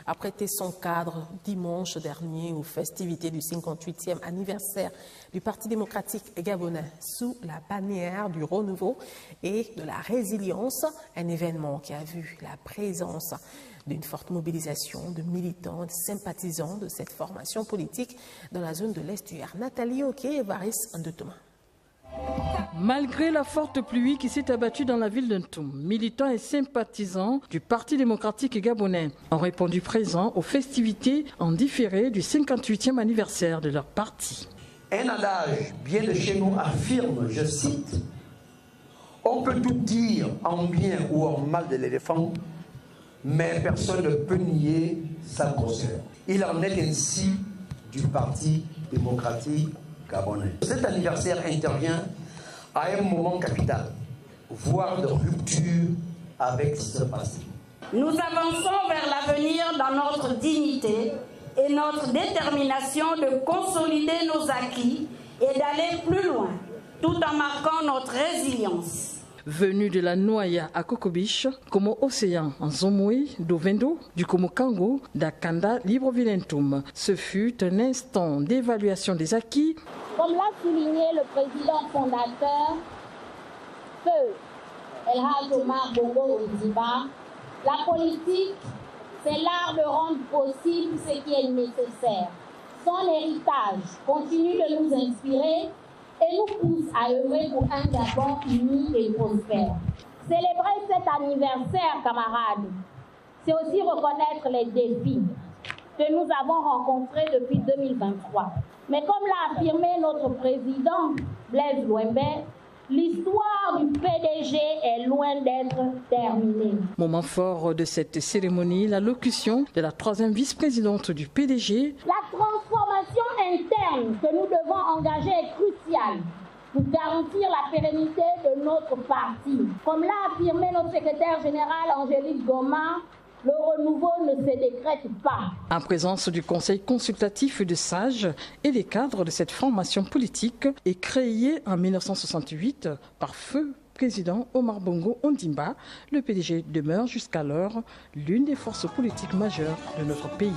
a prêté son cadre dimanche dernier aux festivités du 58e anniversaire du Parti démocratique gabonais sous la bannière du renouveau et de la résilience, un événement qui a vu la présence d'une forte mobilisation de militants et de sympathisants de cette formation politique dans la zone de l'estuaire. Nathalie Oké et Varis Ndetoma. Malgré la forte pluie qui s'est abattue dans la ville de Ntoum, militants et sympathisants du Parti démocratique gabonais ont répondu présents aux festivités en différé du 58e anniversaire de leur parti. Un adage bien de chez nous affirme, je cite, « On peut tout dire en bien ou en mal de l'éléphant, mais personne ne peut nier sa grosseur. » Il en est ainsi du Parti démocratique gabonais. Cet anniversaire intervient à un moment capital, voire de rupture avec ce parti. Nous avançons vers l'avenir dans notre dignité et notre détermination de consolider nos acquis et d'aller plus loin, tout en marquant notre résilience. Venu de la Noya à Kokobiche, Komo Océan en Zomoui, d'Ovendo, du Komo Kango, d'Akanda, Libreville-Ntoum. Ce fut un instant d'évaluation des acquis. Comme l'a souligné le président fondateur, Feu El Hadj Omar Bongo Ondimba, la politique, c'est l'art de rendre possible ce qui est nécessaire. Son héritage continue de nous inspirer et nous pousse à œuvrer pour un Gabon uni et prospère. Célébrer cet anniversaire, camarades, c'est aussi reconnaître les défis que nous avons rencontrés depuis 2023. Mais comme l'a affirmé notre président Blaise Louembé, l'histoire du PDG est loin d'être terminée. Moment fort de cette cérémonie, l'allocution de la 3e vice-présidente du PDG. La transformation interne que nous devons engager est cruciale pour garantir la pérennité de notre parti. Comme l'a affirmé notre secrétaire général Angélique Goma, le renouveau ne se décrète pas. En présence du conseil consultatif de sages et des cadres de cette formation politique et créée en 1968 par feu président Omar Bongo Ondimba, le PDG demeure jusqu'alors l'une des forces politiques majeures de notre pays.